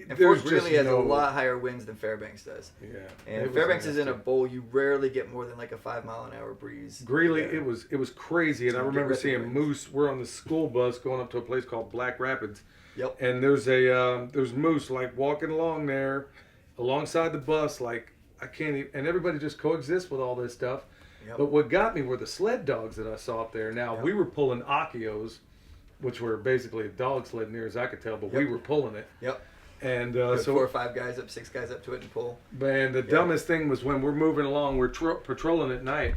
And There's Fort Greely just has no- a lot higher winds than Fairbanks does. Yeah, And it if was Fairbanks is in a nasty. bowl, you rarely get more than like a 5-mile-an-hour breeze. Greeley, Yeah. it was crazy, and I Get remember rid of seeing winds. moose. We're on the school bus going up to a place called Black Rapids, Yep. and there's moose like walking along there, alongside the bus. Like I can't even, and everybody just coexists with all this stuff. Yep. But what got me were the sled dogs that I saw up there. Now Yep. we were pulling Akios, which were basically a dog sled, near as I could tell, but we Yep. were pulling it. Yep. And Put so 4 or 5 guys up, 6 guys up to it and pull. Man, the dumbest thing was when we're moving along, we're patrolling at night.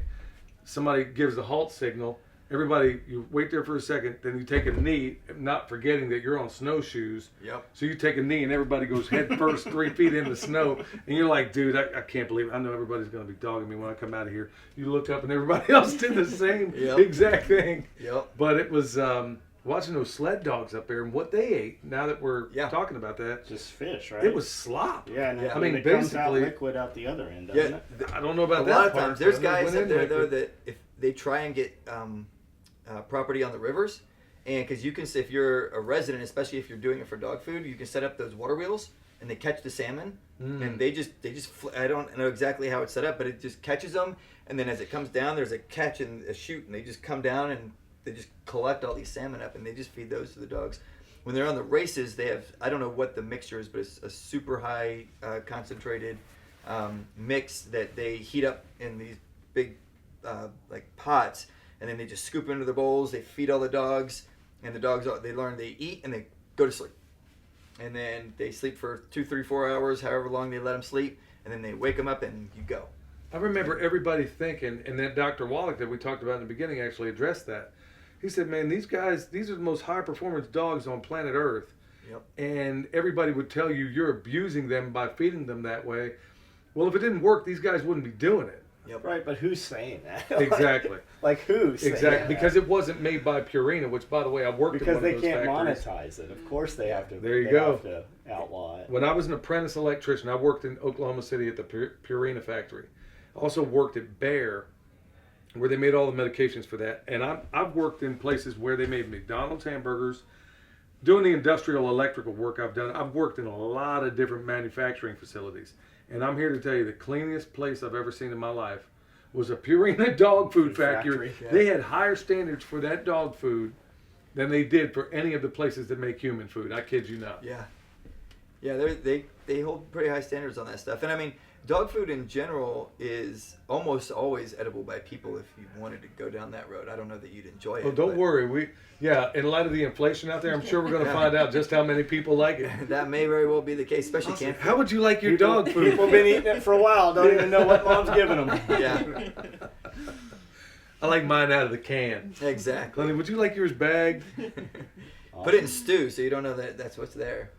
Somebody gives the halt signal, everybody, you wait there for a second, then you take a knee, not forgetting that you're on snowshoes. Yep. So you take a knee and everybody goes head first 3 feet in the snow. And you're like, dude, I can't believe it. I know everybody's going to be dogging me when I come out of here. You look up and everybody else did the same exact thing. Yep. But it was watching those sled dogs up there and what they ate, now that we're talking about that. Just fish, right? It was slop. Yeah, and I mean, it comes out basically, liquid out the other end, doesn't it? I don't know about A that lot of part, times, there's but it guys went up in there though liquid. that if they try and get property on the rivers, and because you can, if you're a resident, especially if you're doing it for dog food, you can set up those water wheels and they catch the salmon, and they just I don't know exactly how it's set up, but it just catches them, and then as it comes down, there's a catch and a chute, and they just come down and they just collect all these salmon up, and they just feed those to the dogs. When they're on the races, they have, I don't know what the mixture is, but it's a super high concentrated mix that they heat up in these big like pots, and then they just scoop into the bowls. They feed all the dogs, and the dogs, they learn, they eat and they go to sleep, and then they sleep for 2, 3, 4 hours, however long they let them sleep, and then they wake them up and you go. I remember everybody thinking, and then Dr. Wallach that we talked about in the beginning actually addressed that. He said, man, these guys, these are the most high performance dogs on planet Earth. Yep. And everybody would tell you you're abusing them by feeding them that way. Well, if it didn't work, these guys wouldn't be doing it. Yep. Right, but who's saying that? Exactly. Like who's saying Exactly. that? Because it wasn't made by Purina, which, by the way, I worked Because in one they of those can't factories. monetize it. Of course they have to. There you they go. have to outlaw it. When I was an apprentice electrician, I worked in Oklahoma City at the Purina factory. I also worked at Bayer, where they made all the medications for that. And I've worked in places where they made McDonald's hamburgers. Doing the industrial electrical work I've worked in a lot of different manufacturing facilities. And I'm here to tell you the cleanest place I've ever seen in my life was a Purina dog food factory. Factory, They had higher standards for that dog food than they did for any of the places that make human food. I kid you not. Yeah. Yeah, they hold pretty high standards on that stuff. And I mean, dog food in general is almost always edible by people if you wanted to go down that road. I don't know that you'd enjoy it. Oh, don't worry. In light of the inflation out there, I'm sure we're going to find out just how many people like it. That may very well be the case, especially camp. How would you like your dog food? People have been eating it for a while. Don't even know what mom's giving them. Yeah, I like mine out of the can. exactly. Honey, would you like yours bagged? Put it in stew so you don't know that that's what's there.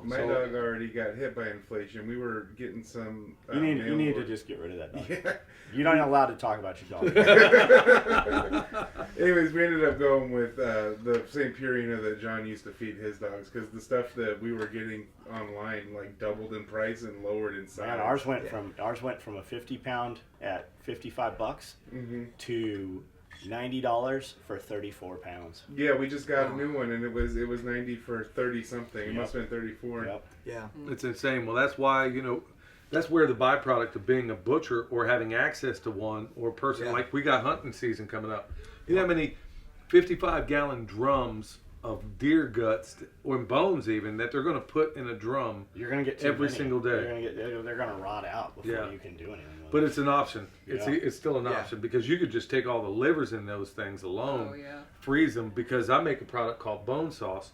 My dog already got hit by inflation. We were getting some. You need mail to order. just get rid of that dog. Yeah. You're not allowed to talk about your dog. Anyways, we ended up going with the same Purina that John used to feed his dogs because the stuff that we were getting online like doubled in price and lowered in size. Man, ours went from a 50-pound at $55 Mm-hmm. to $90 for 34 pounds. Yeah, we just got a new one and it was 90 for 30 something. It Yep. must have been 34. Yep. Yeah. It's insane. Well, that's why, that's where the byproduct of being a butcher or having access to one or a person, like we got hunting season coming up. You know how many 55-gallon drums of deer guts or bones even that they're going to put in a drum You're gonna get too every many. single day. They're gonna rot out before Yeah. you can do anything with But them. it's an option. Yeah. It's still an Yeah. option because you could just take all the livers in those things alone, Oh, yeah. freeze them. Because I make a product called bone sauce,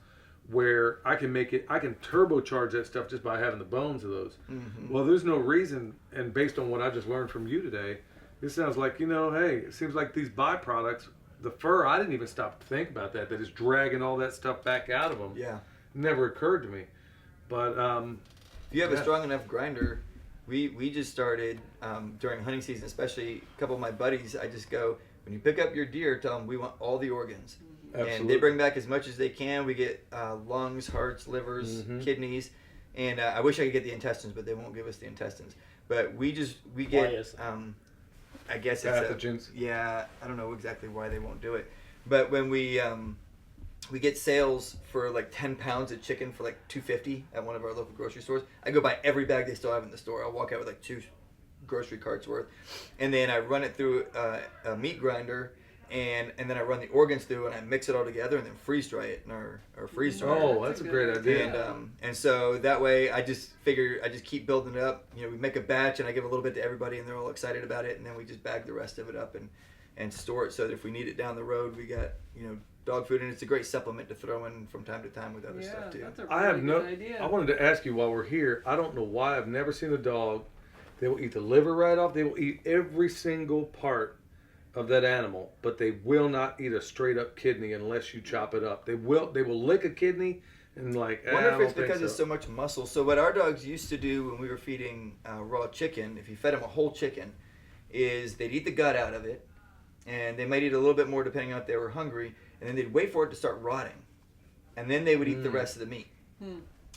where I can turbocharge that stuff just by having the bones of those. Mm-hmm. Well, there's no reason, and based on what I just learned from you today, it sounds like hey, it seems like these byproducts, the fur. I didn't even stop to think about that. That is dragging all that stuff back out of them. Yeah. Never occurred to me, but If you have a strong enough grinder, we just started during hunting season, especially a couple of my buddies. I just go, when you pick up your deer, tell them we want all the organs. Absolutely. And they bring back as much as they can. We get lungs, hearts, livers, Mhm. kidneys, and I wish I could get the intestines, but they won't give us the intestines. But we get is that? I guess pathogens. I don't know exactly why they won't do it, but when we get sales for like 10 pounds of chicken for like $2.50 at one of our local grocery stores. I go buy every bag they still have in the store. I'll walk out with like 2 grocery carts worth, and then I run it through a meat grinder, and then I run the organs through, and I mix it all together, and then freeze dry it in our freeze dryer. oh, that's a great idea. And so that way I just keep building it up. We make a batch and I give a little bit to everybody and they're all excited about it, and then we just bag the rest of it up and store it so that if we need it down the road, we got dog food, and it's a great supplement to throw in from time to time with other stuff too. That's a I have really no. good idea. I wanted to ask you while we're here. I don't know why I've never seen a dog. They will eat the liver right off. They will eat every single part of that animal, but they will not eat a straight up kidney unless you chop it up. They will lick a kidney and like. I wonder I if don't it's because think it's so much muscle. So what our dogs used to do when we were feeding raw chicken, if you fed them a whole chicken, is they'd eat the gut out of it, and they might eat a little bit more depending on if they were hungry, and then they'd wait for it to start rotting, and then they would eat the rest of the meat.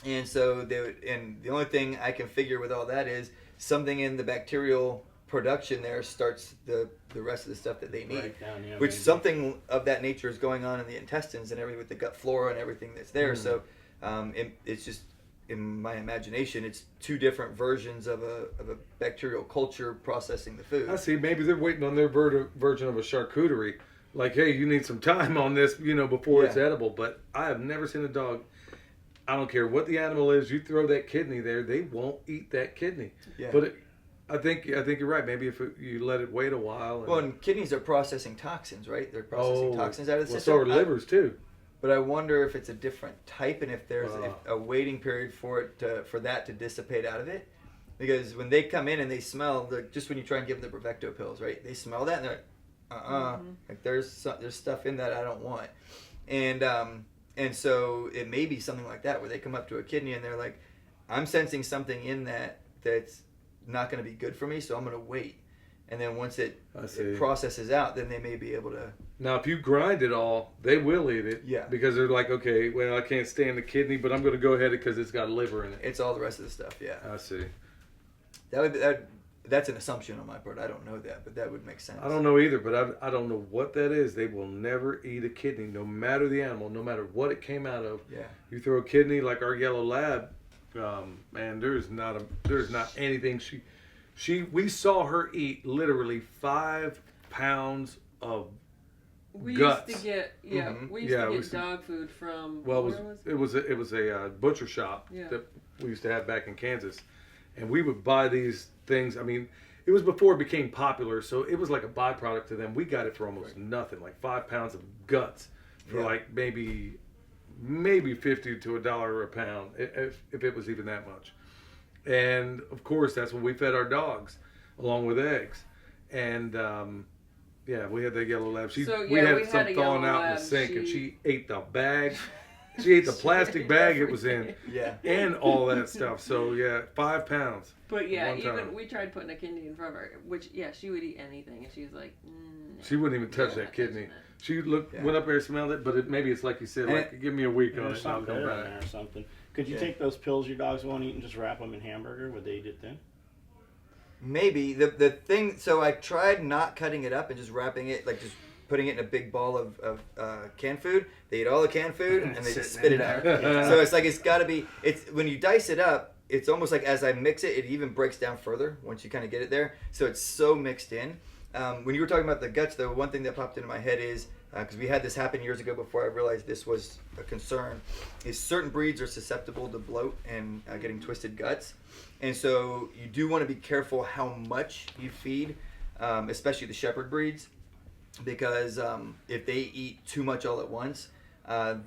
And so they would, and the only thing I can figure with all that is something in the bacterial production there starts the rest of the stuff that they need. Break down, yeah, which maybe. something of that nature is going on in the intestines and everything with the gut flora and everything that's there. So it's just, in my imagination, it's two different versions of a bacterial culture processing the food. I see. Maybe they're waiting on their version of a charcuterie. Like, hey, you need some time on this, before it's edible. But I have never seen a dog. I don't care what the animal is. You throw that kidney there, they won't eat that kidney. Yeah. But I think you're right. Maybe if you let it wait a while. Well, and kidneys are processing toxins, right? They're processing toxins out of the well, system. so are livers too. But I wonder if it's a different type and if there's a waiting period for that to dissipate out of it. Because when they come in and they smell, just when you try and give them the Bravecto pills, right? They smell that and they're like, like there's stuff in that I don't want. And so it may be something like that where they come up to a kidney and they're like, I'm sensing something in that's not going to be good for me, so I'm going to wait. And then once it processes out, then they may be able to. Now, if you grind it all, they will eat it. Yeah. Because they're like, okay, well, I can't stand the kidney, but I'm going to go ahead because it's got liver in it. It's all the rest of the stuff, yeah. I see. That's an assumption on my part. I don't know that, but that would make sense. I don't know either, but I don't know what that is. They will never eat a kidney, no matter the animal, no matter what it came out of. Yeah. You throw a kidney like our yellow lab, man, there's not anything we saw her eat literally 5 pounds of We guts. used to get we used to get dog food from. Well, where it was a butcher shop Yeah. that we used to have back in Kansas, and we would buy these things. I mean, it was before it became popular, so it was like a byproduct to them. We got it for almost nothing, like 5 pounds of guts for like maybe $50 to $1 a pound, if it was even that much. And of course, that's what we fed our dogs, along with eggs. And we had that yellow lab. We had some thawing out in the sink, and she ate the bag. She ate the plastic bag it was in, and all that stuff. So 5 pounds. But we tried putting a kidney in front of her, which she would eat anything, and she was like, no, she wouldn't even touch that kidney. She went up there, smelled it, but maybe it's like you said, like give me a week on it, and I'll come back. Or something. Could you take those pills your dogs won't eat and just wrap them in hamburger? Would they eat it then? Maybe the thing. So I tried not cutting it up and just wrapping it, like just putting it in a big ball of canned food. They eat all the canned food and they just spit it out. So it's like it's got to be. It's when you dice it up, it's almost like as I mix it, it even breaks down further once you kind of get it there. So it's so mixed in. When you were talking about the guts, though, one thing that popped into my head is because we had this happen years ago before I realized this was a concern. Is certain breeds are susceptible to bloat and getting twisted guts. And so you do want to be careful how much you feed, especially the shepherd breeds, because if they eat too much all at once,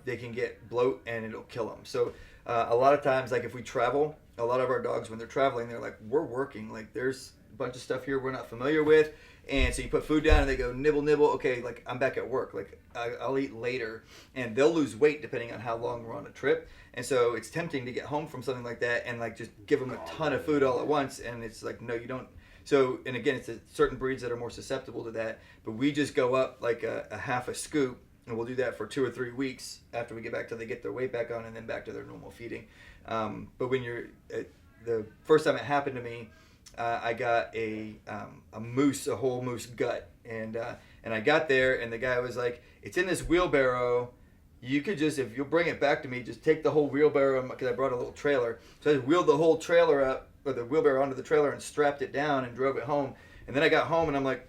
they can get bloat and it'll kill them. So a lot of times, like if we travel, a lot of our dogs, when they're traveling, they're like, we're working. Like there's a bunch of stuff here we're not familiar with. And so you put food down and they go nibble, nibble. Okay, like I'm back at work. Like I'll eat later. And they'll lose weight depending on how long we're on a trip. And so it's tempting to get home from something like that and like just give them a ton of food all at once. And it's like, no, you don't. So, and again, it's certain breeds that are more susceptible to that. But we just go up like a half a scoop. And we'll do that for 2 or 3 weeks after we get back till they get their weight back on and then back to their normal feeding. But when you're, the first time it happened to me, I got a whole moose gut, and I got there, and the guy was like, "It's in this wheelbarrow. You could just, if you'll bring it back to me, just take the whole wheelbarrow," because I brought a little trailer. So I just wheeled the whole trailer up, or the wheelbarrow onto the trailer, and strapped it down and drove it home. And then I got home, and I'm like,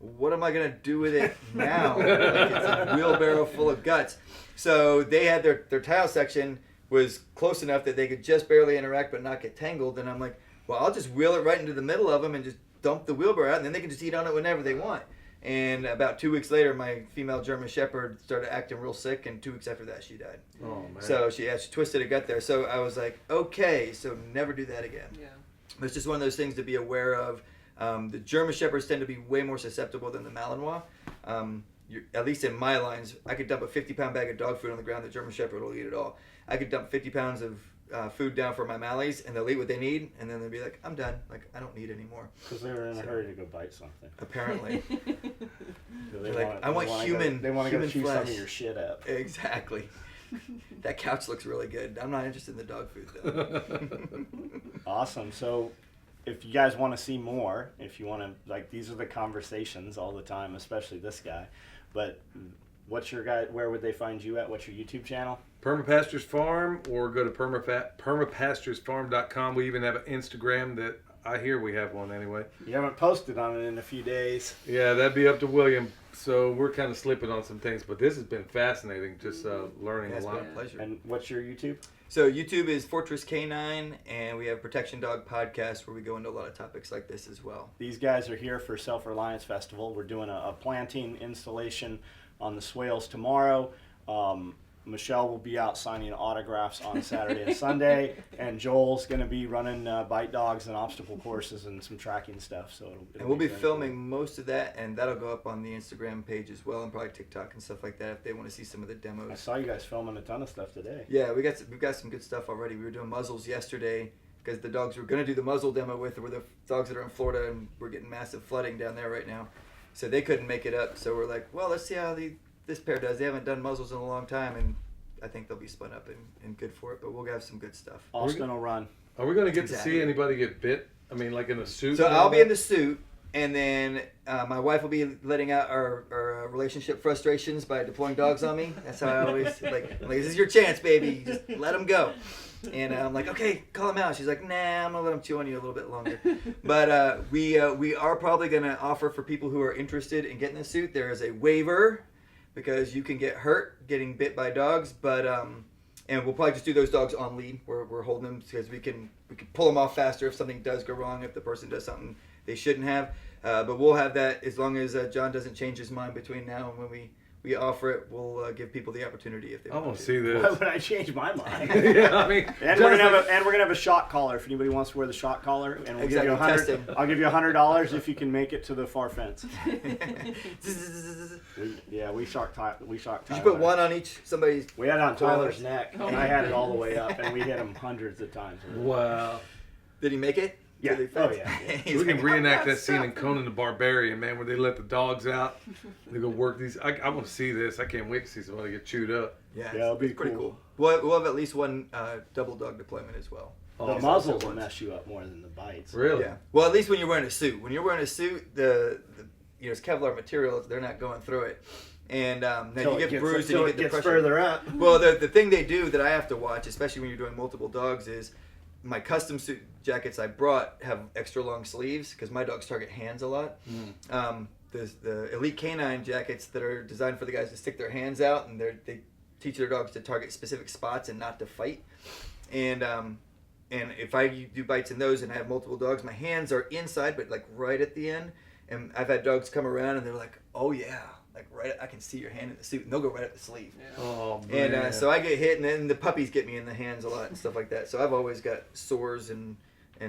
"What am I gonna do with it now?" Like it's a wheelbarrow full of guts. So they had their tile section was close enough that they could just barely interact but not get tangled, and I'm like, well, I'll just wheel it right into the middle of them and just dump the wheelbarrow out, and then they can just eat on it whenever they want. And about 2 weeks later, my female German Shepherd started acting real sick, and 2 weeks after that, she died. Oh, man. So she twisted a gut there. So I was like, okay, so never do that again. Yeah. It's just one of those things to be aware of. The German Shepherds tend to be way more susceptible than the Malinois. At least in my lines, I could dump a 50-pound bag of dog food on the ground. The German Shepherd will eat it all. I could dump 50 pounds of food down for my Mallies, and they'll eat what they need, and then they'll be like, I'm done. Like, I don't need any more. Because they were in a hurry to go bite something. Apparently. They Like, I want human They want to go human chew flesh. some of your shit up. Exactly. That couch looks really good. I'm not interested in the dog food, though. Awesome. So, if you guys want to see more, if you want to, like, these are the conversations all the time, especially this guy. But what's your guy? Where would they find you at? What's your YouTube channel? Permapastures Farm, or go to permapasturesfarm.com. We even have an Instagram that I hear we have one anyway. You haven't posted on it in a few days. Yeah, that'd be up to William. So we're kind of slipping on some things, but this has been fascinating, just learning Yeah, a it's lot. been a pleasure. And what's your YouTube? So YouTube is Fortress K9, and we have Protection Dog Podcast where we go into a lot of topics like this as well. These guys are here for Self-Reliance Festival. We're doing a planting installation on the swales tomorrow. Michelle will be out signing autographs on Saturday and Sunday, and Joel's going to be running bite dogs and obstacle courses and some tracking stuff. So And we'll be very filming cool. most of that, and that'll go up on the Instagram page as well, and probably TikTok and stuff like that if they want to see some of the I demos. saw you guys filming a ton of stuff today. Yeah, we've got some good stuff already. We were doing muzzles yesterday because the dogs we're going to do the muzzle demo with were the dogs that are in Florida, and we're getting massive flooding down there right now. So they couldn't make it up. So we're like, well, let's see how this pair does. They haven't done muzzles in a long time, and I think they'll be spun up and good for it. But we'll have some good stuff. Austin will run. Are we going to get to Exactly. see anybody get bit? I mean, like in a suit? So and I'll all be in that? the suit, and then my wife will be letting out our relationship frustrations by deploying dogs on me. That's how I always like. This is your chance, baby. Just let them go. And I'm like, okay, call them out. She's like, nah, I'm gonna let them chew on you a little bit longer. But we are probably gonna offer for people who are interested in getting the suit. There is a waiver because you can get hurt getting bit by dogs, but and we'll probably just do those dogs on lead. We're holding them because we can pull them off faster if something does go wrong, if the person does something they shouldn't have. But we'll have that as long as John doesn't change his mind between now and when we offer it. We'll give people the opportunity if they I want want to to. see Why this. would I change my mind? Yeah, I mean, And we're gonna have a shock collar if anybody wants to wear the shock collar, and we'll give you Exactly, $100. testing. I'll give you $100 if you can make it to the far fence. We shock Tyler. Did you put one on each somebody's? We had it on Tyler's Toilets. neck, Oh and my I had it God. all the way up, and we hit him hundreds of times. Wow. Did he make it? Yeah. To the Oh, fence? yeah, yeah. He's We can like, reenact "Oh, that scene in sucked." Conan the Barbarian, man, where they let the dogs out. They go work these. I want to see this. I can't wait to see somebody get chewed up. Yeah, it'll be it's pretty cool. cool. We'll have at least one double dog deployment as well. The Awesome. muzzles will mess you up more than the bites. Really? Yeah. Well, at least when you're wearing a suit. When you're wearing a suit, the it's Kevlar material. They're not going through it, and now Till you it get gets- bruised and till you it get the gets pressure. further up. Well, the thing they do that I have to watch, especially when you're doing multiple dogs, is my custom suit jackets I brought have extra long sleeves because my dogs target hands a lot. There's the Elite Canine jackets that are designed for the guys to stick their hands out, and they teach their dogs to target specific spots and not to fight. And if I do bites in those and I have multiple dogs, my hands are inside, but like right at the end. And I've had dogs come around and they're like, "Oh yeah, like right, I can see your hand in the suit," and they'll go right up the sleeve. Oh, man. And so I get hit, and then the puppies get me in the hands a lot and stuff like that. So I've always got sores and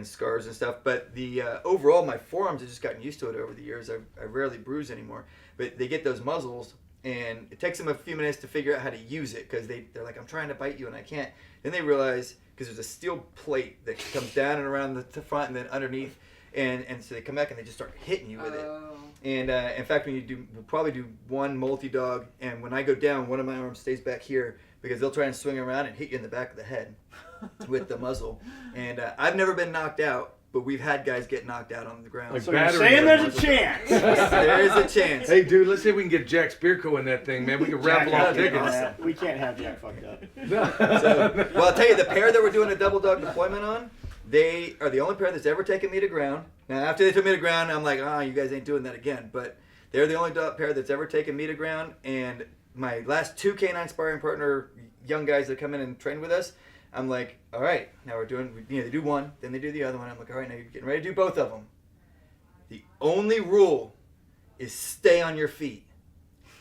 scars and stuff. But the overall, my forearms have just gotten used to it over the years. I rarely bruise anymore. But they get those muzzles, and it takes them a few minutes to figure out how to use it because they're like, "I'm trying to bite you and I can't." Then they realize because there's a steel plate that comes down and around the front and then underneath, and so they come back and they just start hitting you with it. And in fact, we'll probably do one multi-dog, and when I go down, one of my arms stays back here because they'll try and swing around and hit you in the back of the head with the muzzle. And I've never been knocked out, but we've had guys get knocked out on the ground. Like So you're battery saying there's a muzzle. chance. There is a chance. Hey, dude, let's see if we can get Jack Spearco in that thing, man. We can raffle Jack, off that'd be tickets. awesome. We can't have Jack fucked up. Well, I'll tell you, the pair that we're doing a double dog deployment on, they are the only pair that's ever taken me to ground. Now, after they took me to ground, I'm like, you guys ain't doing that again. But they're the only pair that's ever taken me to ground. And my last two canine sparring partner, young guys that come in and train with us, I'm like, all right, now we're doing, they do one, then they do the other one. I'm like, all right, now you're getting ready to do both of them. The only rule is stay on your feet.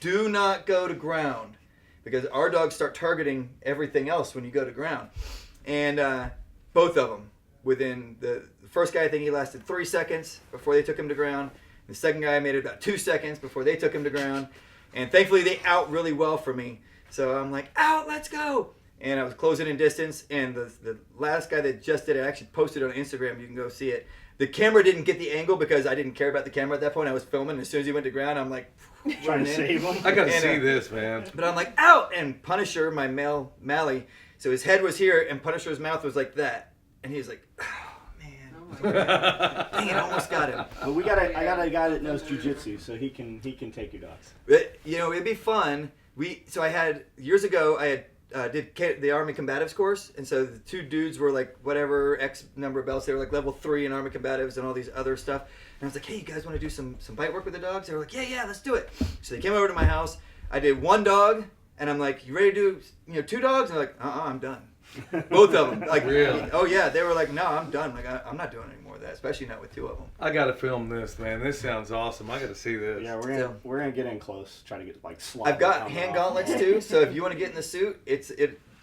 Do not go to ground because our dogs start targeting everything else when you go to ground. And both of them, within the first guy, I think he lasted 3 seconds before they took him to ground. The second guy made it about 2 seconds before they took him to ground. And thankfully, they out really well for me. So I'm like, out, let's go. And I was closing in distance. And the last guy that just did it, I actually posted it on Instagram. You can go see it. The camera didn't get the angle because I didn't care about the camera at that point. I was filming. As soon as he went to ground, I'm like, Trying to save him. I gotta And, see this, man. But I'm like, out! And Punisher, my male Mally, so his head was here and Punisher's mouth was like that. And he was like, oh, man. Oh my God. Dang it, I almost got him. But I got a guy that knows jujitsu, so he can take your dogs. But, it'd be fun. So I had, years ago, I had did the Army Combatives course. And so the two dudes were like, whatever, X number of belts. They were like level 3 in Army Combatives and all these other stuff. And I was like, hey, you guys want to do some bite work with the dogs? They were like, yeah, let's do it. So they came over to my house. I did 1 dog. And I'm like, you ready to do 2 dogs? And they're like, I'm done. Both of them. Like, Really? Oh, yeah. They were like, no, I'm done. Like, I'm not doing any more of that, especially not with 2 of them. I gotta film this, man. This sounds awesome. I gotta see this. Yeah, we're gonna get in close, try to get like slide. I've got hand gauntlets too, so if you want to get in the suit,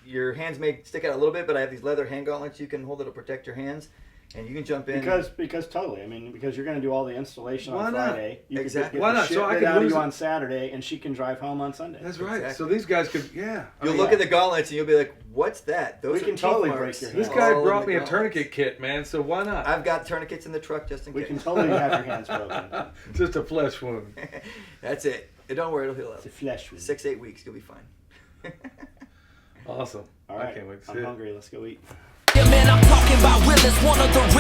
your hands may stick out a little bit, but I have these leather hand gauntlets you can hold that'll protect your hands, and you can jump in. Because totally, I mean, because you're gonna do all the installation Why on not? Friday. You Exactly. Can get Why the not? shit So I bit can out of lose you it. on Saturday, and she can drive home on Sunday. That's right. Exactly. So these guys could, yeah. You'll Oh, look yeah. at the gauntlets and you'll be like, "What's that?" Those We are can teeth totally marks. break your This hand. guy All in brought the me a gauntlets. tourniquet kit, man. So why not? I've got tourniquets in the truck just in We case. can totally have your hands broken. Just a flesh wound. That's it. And don't worry, it'll heal up. It's a flesh wound. 6-8 weeks, you'll be fine. Awesome. All I right, can't wait to see I'm it. hungry. Let's go eat. Yeah, man, I'm talking about Willis, one of the